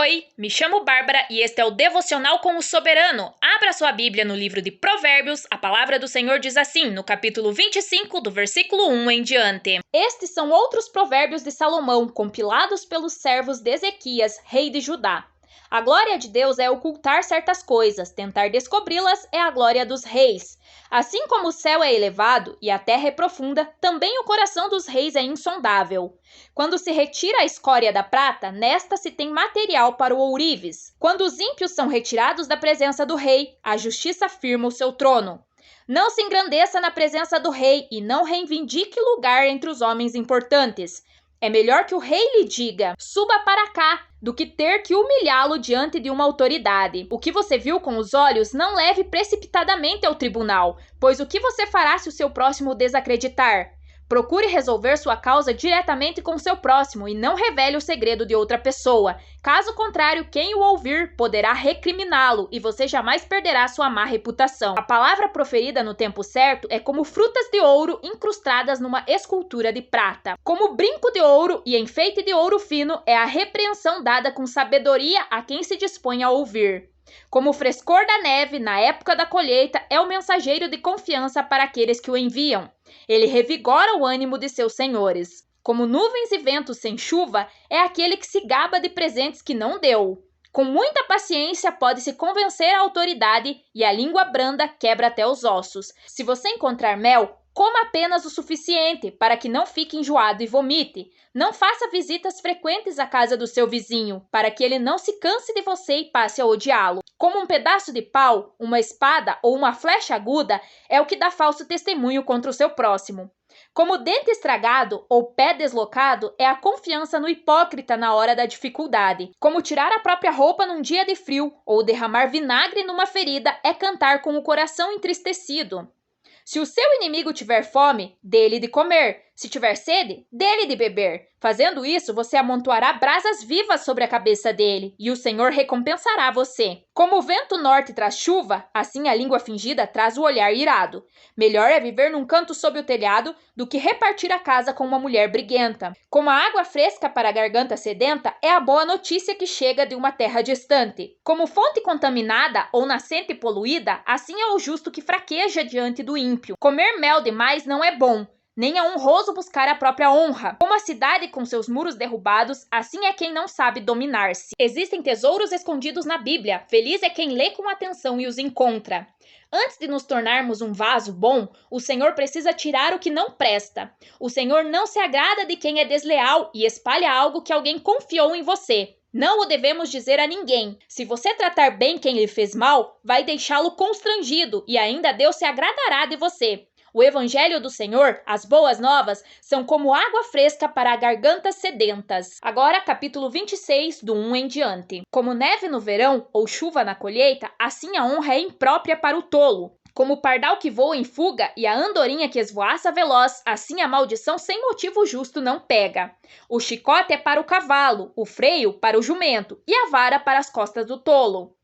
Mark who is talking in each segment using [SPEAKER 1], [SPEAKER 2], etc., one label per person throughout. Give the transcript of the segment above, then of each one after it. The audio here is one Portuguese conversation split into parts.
[SPEAKER 1] Oi, me chamo Bárbara e este é o Devocional com o Soberano. Abra sua Bíblia no livro de Provérbios, a palavra do Senhor diz assim, no capítulo 25, do versículo 1 em diante. Estes são outros provérbios de Salomão, compilados pelos servos de Ezequias, rei de Judá. A glória de Deus é ocultar certas coisas, tentar descobri-las é a glória dos reis. Assim como o céu é elevado e a terra é profunda, também o coração dos reis é insondável. Quando se retira a escória da prata, nesta se tem material para o ourives. Quando os ímpios são retirados da presença do rei, a justiça firma o seu trono. Não se engrandeça na presença do rei e não reivindique lugar entre os homens importantes. É melhor que o rei lhe diga, suba para cá, do que ter que humilhá-lo diante de uma autoridade. O que você viu com os olhos, não leve precipitadamente ao tribunal, pois o que você fará se o seu próximo o desacreditar? Procure resolver sua causa diretamente com seu próximo e não revele o segredo de outra pessoa. Caso contrário, quem o ouvir poderá recriminá-lo e você jamais perderá sua má reputação. A palavra proferida no tempo certo é como frutas de ouro incrustadas numa escultura de prata. Como brinco de ouro e enfeite de ouro fino é a repreensão dada com sabedoria a quem se dispõe a ouvir. Como o frescor da neve na época da colheita é o mensageiro de confiança para aqueles que o enviam. Ele revigora o ânimo de seus senhores. Como nuvens e ventos sem chuva, é aquele que se gaba de presentes que não deu. Com muita paciência pode-se convencer a autoridade e a língua branda quebra até os ossos. Se você encontrar mel, coma apenas o suficiente para que não fique enjoado e vomite. Não faça visitas frequentes à casa do seu vizinho, para que ele não se canse de você e passe a odiá-lo. Como um pedaço de pau, uma espada ou uma flecha aguda é o que dá falso testemunho contra o seu próximo. Como dente estragado ou pé deslocado é a confiança no hipócrita na hora da dificuldade. Como tirar a própria roupa num dia de frio ou derramar vinagre numa ferida é cantar com o coração entristecido. Se o seu inimigo tiver fome, dê-lhe de comer. Se tiver sede, dê-lhe de beber. Fazendo isso, você amontoará brasas vivas sobre a cabeça dele, e o Senhor recompensará você. Como o vento norte traz chuva, assim a língua fingida traz o olhar irado. Melhor é viver num canto sob o telhado do que repartir a casa com uma mulher briguenta. Como a água fresca para a garganta sedenta é a boa notícia que chega de uma terra distante. Como fonte contaminada ou nascente poluída, assim é o justo que fraqueja diante do ímpio. Comer mel demais não é bom. Nem é honroso buscar a própria honra. Como a cidade com seus muros derrubados, assim é quem não sabe dominar-se. Existem tesouros escondidos na Bíblia. Feliz é quem lê com atenção e os encontra. Antes de nos tornarmos um vaso bom, o Senhor precisa tirar o que não presta. O Senhor não se agrada de quem é desleal e espalha algo que alguém confiou em você. Não o devemos dizer a ninguém. Se você tratar bem quem lhe fez mal, vai deixá-lo constrangido e ainda Deus se agradará de você. O Evangelho do Senhor, as boas novas, são como água fresca para gargantas sedentas. Agora, capítulo 26, do 1 em diante. Como neve no verão ou chuva na colheita, assim a honra é imprópria para o tolo. Como o pardal que voa em fuga e a andorinha que esvoaça veloz, assim a maldição sem motivo justo não pega. O chicote é para o cavalo, o freio para o jumento e a vara para as costas do tolo.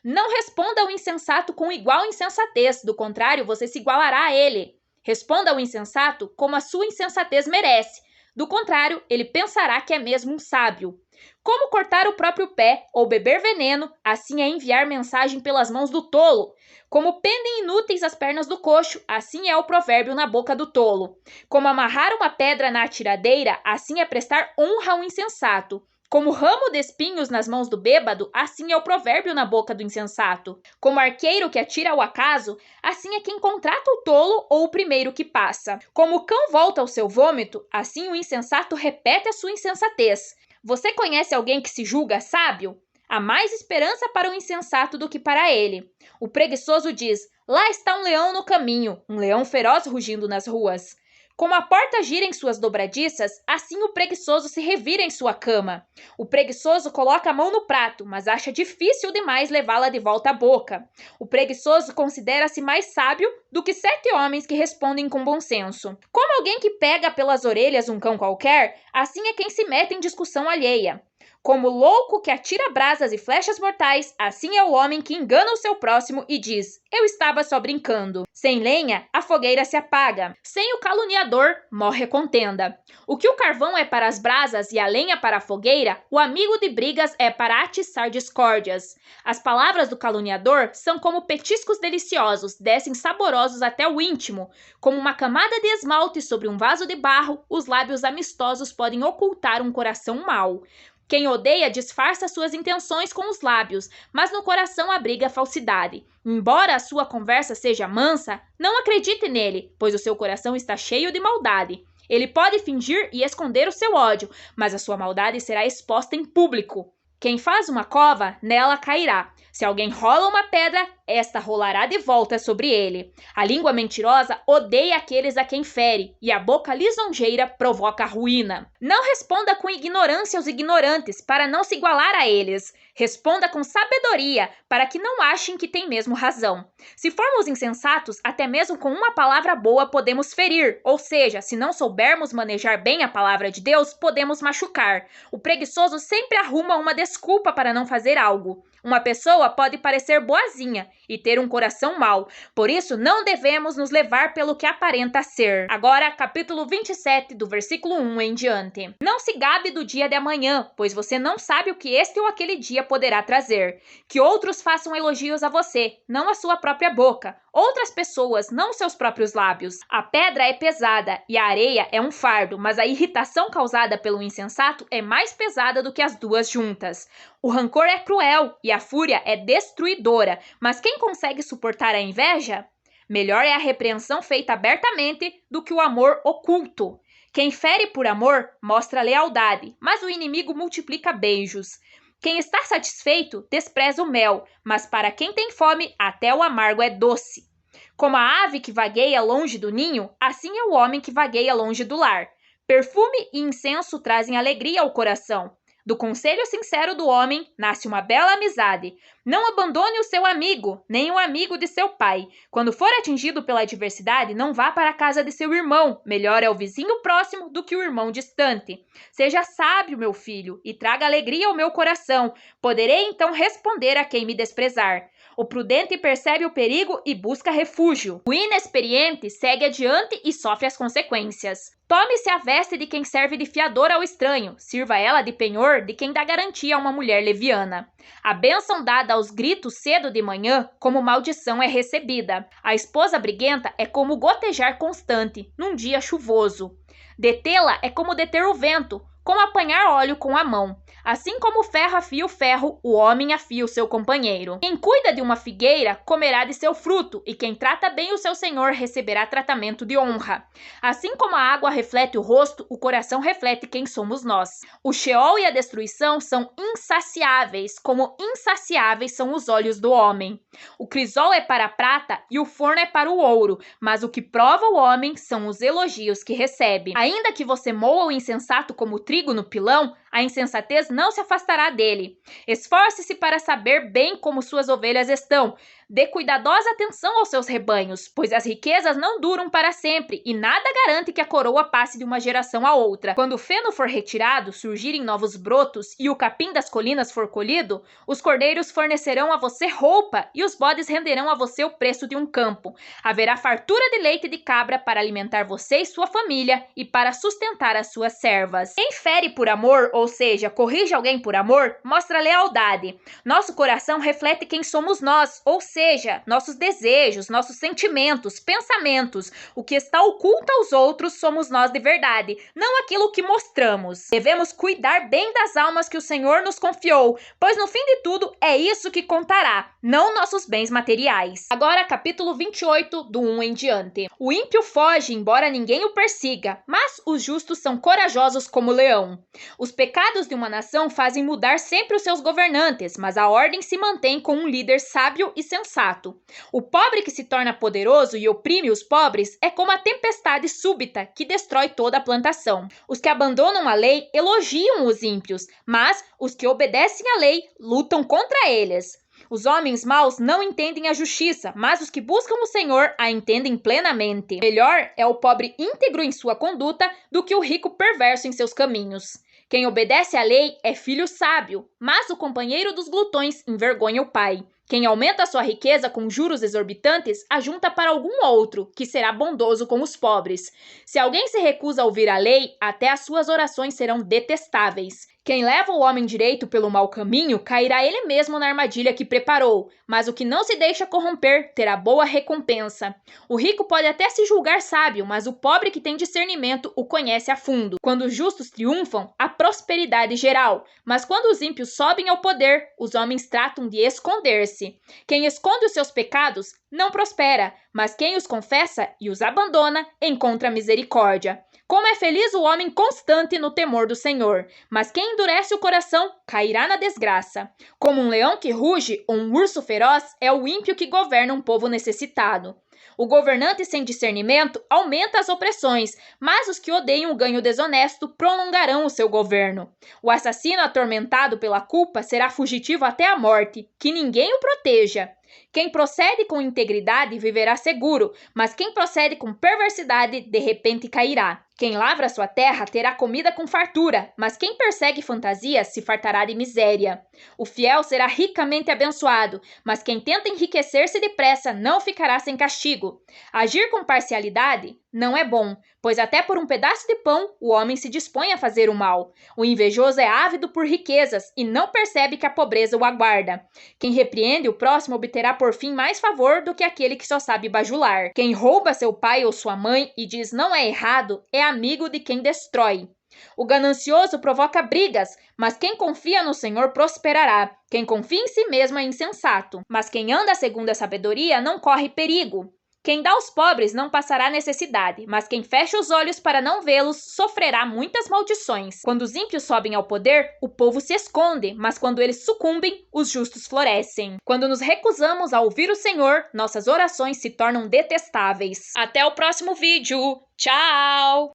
[SPEAKER 1] Não responda ao insensato com igual insensatez, do contrário, você se igualará a ele. Responda ao insensato como a sua insensatez merece, do contrário, ele pensará que é mesmo um sábio. Como cortar o próprio pé ou beber veneno, assim é enviar mensagem pelas mãos do tolo. Como pendem inúteis as pernas do coxo, assim é o provérbio na boca do tolo. Como amarrar uma pedra na atiradeira, assim é prestar honra ao insensato. Como ramo de espinhos nas mãos do bêbado, assim é o provérbio na boca do insensato. Como arqueiro que atira ao acaso, assim é quem contrata o tolo ou o primeiro que passa. Como o cão volta ao seu vômito, assim o insensato repete a sua insensatez. Você conhece alguém que se julga sábio? Há mais esperança para o insensato do que para ele. O preguiçoso diz, lá está um leão no caminho, um leão feroz rugindo nas ruas. Como a porta gira em suas dobradiças, assim o preguiçoso se revira em sua cama. O preguiçoso coloca a mão no prato, mas acha difícil demais levá-la de volta à boca. O preguiçoso considera-se mais sábio do que 7 homens que respondem com bom senso. Como alguém que pega pelas orelhas um cão qualquer, assim é quem se mete em discussão alheia. Como o louco que atira brasas e flechas mortais, assim é o homem que engana o seu próximo e diz: eu estava só brincando. Sem lenha, a fogueira se apaga. Sem o caluniador, morre a contenda. O que o carvão é para as brasas e a lenha para a fogueira, o amigo de brigas é para atiçar discórdias. As palavras do caluniador são como petiscos deliciosos, descem saborosos até o íntimo. Como uma camada de esmalte sobre um vaso de barro, os lábios amistosos podem ocultar um coração mau. Quem odeia disfarça suas intenções com os lábios, mas no coração abriga falsidade. Embora a sua conversa seja mansa, não acredite nele, pois o seu coração está cheio de maldade. Ele pode fingir e esconder o seu ódio, mas a sua maldade será exposta em público. Quem faz uma cova, nela cairá. Se alguém rola uma pedra, esta rolará de volta sobre ele. A língua mentirosa odeia aqueles a quem fere, e a boca lisonjeira provoca a ruína. Não responda com ignorância aos ignorantes, para não se igualar a eles. Responda com sabedoria, para que não achem que tem mesmo razão. Se formos insensatos, até mesmo com uma palavra boa podemos ferir, ou seja, se não soubermos manejar bem a palavra de Deus, podemos machucar. O preguiçoso sempre arruma uma desculpa para não fazer algo. Uma pessoa pode parecer boazinha e ter um coração mau, por isso não devemos nos levar pelo que aparenta ser. Agora, capítulo 27, do versículo 1 em diante. Não se gabe do dia de amanhã, pois você não sabe o que este ou aquele dia poderá trazer. Que outros façam elogios a você, não a sua própria boca. Outras pessoas, não seus próprios lábios. A pedra é pesada e a areia é um fardo, mas a irritação causada pelo insensato é mais pesada do que as duas juntas. O rancor é cruel e a fúria é destruidora, mas quem consegue suportar a inveja? Melhor é a repreensão feita abertamente do que o amor oculto. Quem fere por amor mostra lealdade, mas o inimigo multiplica beijos. Quem está satisfeito despreza o mel, mas para quem tem fome até o amargo é doce. Como a ave que vagueia longe do ninho, assim é o homem que vagueia longe do lar. Perfume e incenso trazem alegria ao coração. Do conselho sincero do homem nasce uma bela amizade. Não abandone o seu amigo, nem o amigo de seu pai. Quando for atingido pela adversidade, não vá para a casa de seu irmão. Melhor é o vizinho próximo do que o irmão distante. Seja sábio, meu filho, e traga alegria ao meu coração. Poderei então responder a quem me desprezar. O prudente percebe o perigo e busca refúgio. O inexperiente segue adiante e sofre as consequências. Tome-se a veste de quem serve de fiador ao estranho, sirva ela de penhor de quem dá garantia a uma mulher leviana. A bênção dada aos gritos cedo de manhã, como maldição é recebida. A esposa briguenta é como gotejar constante, num dia chuvoso. Detê-la é como deter o vento, como apanhar óleo com a mão. Assim como o ferro afia o ferro, o homem afia o seu companheiro. Quem cuida de uma figueira comerá de seu fruto, e quem trata bem o seu senhor receberá tratamento de honra. Assim como a água reflete o rosto, o coração reflete quem somos nós. O Sheol e a destruição são insaciáveis, como insaciáveis são os olhos do homem. O crisol é para a prata e o forno é para o ouro, mas o que prova o homem são os elogios que recebe. Ainda que você moa o insensato como trigo no pilão, a insensatez não se afastará dele. Esforce-se para saber bem como suas ovelhas estão. Dê cuidadosa atenção aos seus rebanhos, pois as riquezas não duram para sempre e nada garante que a coroa passe de uma geração a outra. Quando o feno for retirado, surgirem novos brotos e o capim das colinas for colhido, os cordeiros fornecerão a você roupa e os bodes renderão a você o preço de um campo. Haverá fartura de leite de cabra para alimentar você e sua família e para sustentar as suas servas. Quem fere por amor, ou seja, corrige alguém por amor, mostra lealdade. Nosso coração reflete quem somos nós, ou seja, nossos desejos, nossos sentimentos, pensamentos. O que está oculto aos outros somos nós de verdade, não aquilo que mostramos. Devemos cuidar bem das almas que o Senhor nos confiou, pois no fim de tudo é isso que contará, não nossos bens materiais. Agora, capítulo 28, do 1 em diante. O ímpio foge, embora ninguém o persiga, mas os justos são corajosos como o leão. Os pecados de uma nação fazem mudar sempre os seus governantes, mas a ordem se mantém com um líder sábio e sensato. O pobre que se torna poderoso e oprime os pobres é como a tempestade súbita que destrói toda a plantação. Os que abandonam a lei elogiam os ímpios, mas os que obedecem à lei lutam contra eles. Os homens maus não entendem a justiça, mas os que buscam o Senhor a entendem plenamente. Melhor é o pobre íntegro em sua conduta do que o rico perverso em seus caminhos. Quem obedece à lei é filho sábio, mas o companheiro dos glutões envergonha o pai. Quem aumenta sua riqueza com juros exorbitantes, ajunta para algum outro, que será bondoso com os pobres. Se alguém se recusa a ouvir a lei, até as suas orações serão detestáveis. Quem leva o homem direito pelo mau caminho, cairá ele mesmo na armadilha que preparou, mas o que não se deixa corromper terá boa recompensa. O rico pode até se julgar sábio, mas o pobre que tem discernimento o conhece a fundo. Quando os justos triunfam, há prosperidade geral, mas quando os ímpios sobem ao poder, os homens tratam de esconder-se. Quem esconde os seus pecados não prospera, mas quem os confessa e os abandona encontra misericórdia. Como é feliz o homem constante no temor do Senhor, mas quem endurece o coração cairá na desgraça. Como um leão que ruge ou um urso feroz é o ímpio que governa um povo necessitado. O governante sem discernimento aumenta as opressões, mas os que odeiam o ganho desonesto prolongarão o seu governo. O assassino atormentado pela culpa será fugitivo até a morte, que ninguém o proteja. Quem procede com integridade viverá seguro, mas quem procede com perversidade de repente cairá. Quem lavra sua terra terá comida com fartura, mas quem persegue fantasias se fartará de miséria. O fiel será ricamente abençoado, mas quem tenta enriquecer-se depressa não ficará sem castigo. Agir com parcialidade não é bom, pois até por um pedaço de pão o homem se dispõe a fazer o mal. O invejoso é ávido por riquezas e não percebe que a pobreza o aguarda. Quem repreende o próximo obterá por fim mais favor do que aquele que só sabe bajular. Quem rouba seu pai ou sua mãe e diz não é errado, é amigo de quem destrói. O ganancioso provoca brigas, mas quem confia no Senhor prosperará. Quem confia em si mesmo é insensato, mas quem anda segundo a sabedoria não corre perigo. Quem dá aos pobres não passará necessidade, mas quem fecha os olhos para não vê-los sofrerá muitas maldições. Quando os ímpios sobem ao poder, o povo se esconde, mas quando eles sucumbem, os justos florescem. Quando nos recusamos a ouvir o Senhor, nossas orações se tornam detestáveis. Até o próximo vídeo. Tchau!